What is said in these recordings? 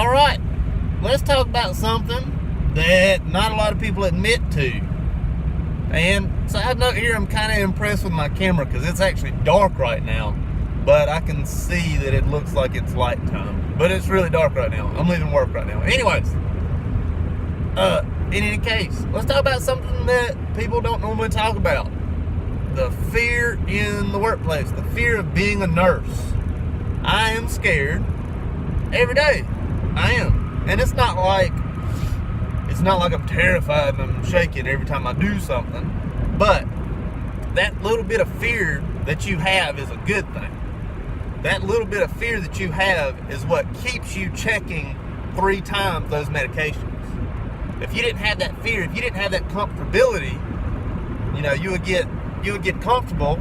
All right, let's talk about something that not a lot of people admit to. And side note here, I'm kind of impressed with my camera because it's actually dark right now, but I can see that it looks like it's light time. But it's really dark right now. I'm leaving work right now. Anyways, in any case, let's talk about something that people don't normally talk about. The fear in the workplace, the fear of being a nurse. I am scared every day. I am. And it's not like I'm terrified and I'm shaking every time I do something. But that little bit of fear that you have is a good thing. That little bit of fear that you have is what keeps you checking 3 times those medications. If you didn't have that fear, if you didn't have that comfortability, you would get comfortable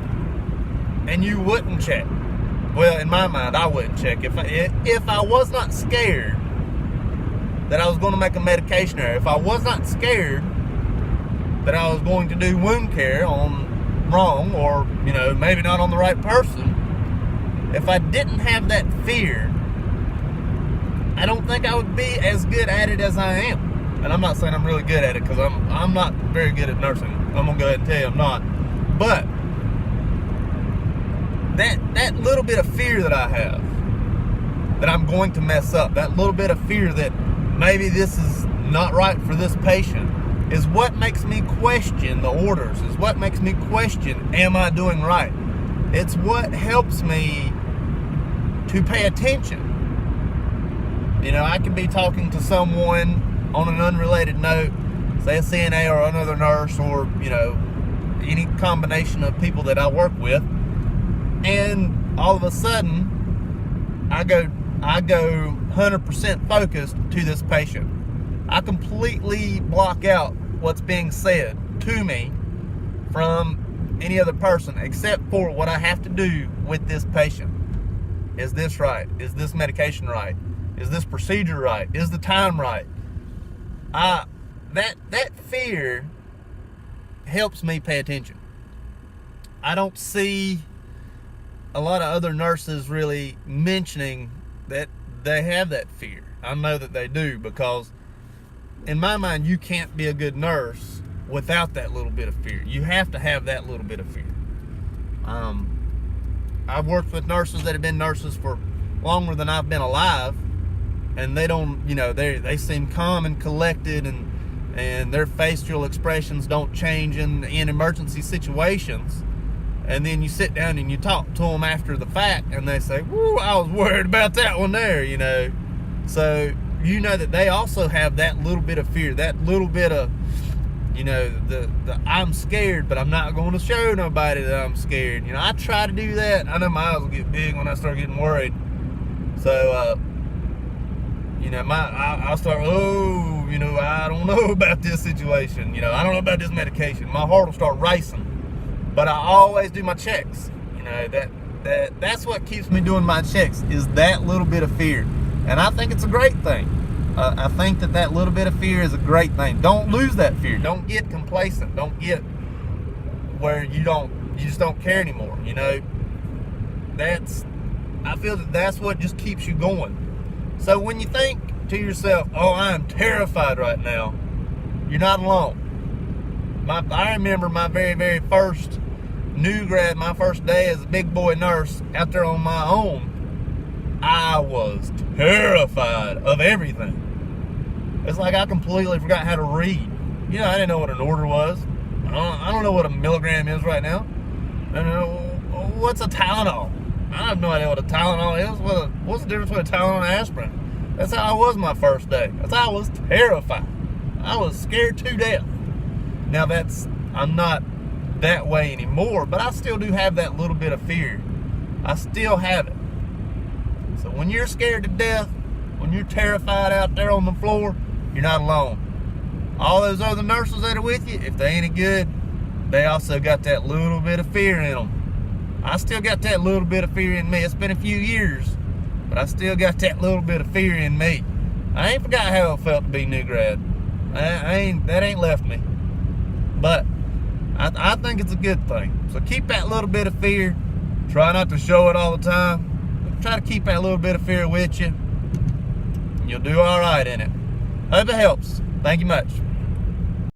and you wouldn't check. Well, in my mind, I wouldn't check. If I was not scared that I was going to make a medication error, if I was not scared that I was going to do wound care on wrong or, maybe not on the right person, if I didn't have that fear, I don't think I would be as good at it as I am. And I'm not saying I'm really good at it because I'm not very good at nursing. I'm going to go ahead and tell you I'm not. But that little bit of fear that I have, that I'm going to mess up, that little bit of fear that maybe this is not right for this patient, is what makes me question the orders, is what makes me question, am I doing right? It's what helps me to pay attention. I could be talking to someone on an unrelated note, say a CNA or another nurse or, any combination of people that I work with, and all of a sudden I go 100% focused to this patient. I completely block out what's being said to me from any other person except for what I have to do with this patient. Is this right? Is this medication right? Is this procedure right? Is the time right? That fear helps me pay attention. I don't see a lot of other nurses really mentioning that they have that fear. I know that they do because in my mind, you can't be a good nurse without that little bit of fear. You have to have that little bit of fear. I've worked with nurses that have been nurses for longer than I've been alive, and they don't, they seem calm and collected, and their facial expressions don't change in emergency situations. And then you sit down and you talk to them after the fact, and they say, "Woo, I was worried about that one there," So, that they also have that little bit of fear, that little bit of, the I'm scared, but I'm not going to show nobody that I'm scared. I try to do that. I know my eyes will get big when I start getting worried. So, I'll start, I don't know about this situation. I don't know about this medication. My heart will start racing. But I always do my checks. That's what keeps me doing my checks, is that little bit of fear. And I think it's a great thing. I think that little bit of fear is a great thing. Don't lose that fear. Don't get complacent. Don't get where you just don't care anymore. I feel that's what just keeps you going. So when you think to yourself, "Oh, I am terrified right now," you're not alone. I remember my very, very first new grad, my first day as a big boy nurse out there on my own. I was terrified of everything. It's like I completely forgot how to read. I didn't know what an order was. I don't know what a milligram is right now. I don't know what's a Tylenol. I have no idea what a Tylenol is. What's the difference between a Tylenol and aspirin? That's how I was my first day. That's how I was terrified. I was scared to death. Now I'm not that way anymore, but I still do have that little bit of fear. I still have it. So when you're scared to death, when you're terrified out there on the floor, you're not alone. All those other nurses that are with you, if they ain't any good, they also got that little bit of fear in them. I still got that little bit of fear in me. It's been a few years, but I still got that little bit of fear in me. I ain't forgot how it felt to be new grad. That ain't left me. But I think it's a good thing. So keep that little bit of fear. Try not to show it all the time. Try to keep that little bit of fear with you. You'll do all right in it. Hope it helps. Thank you much.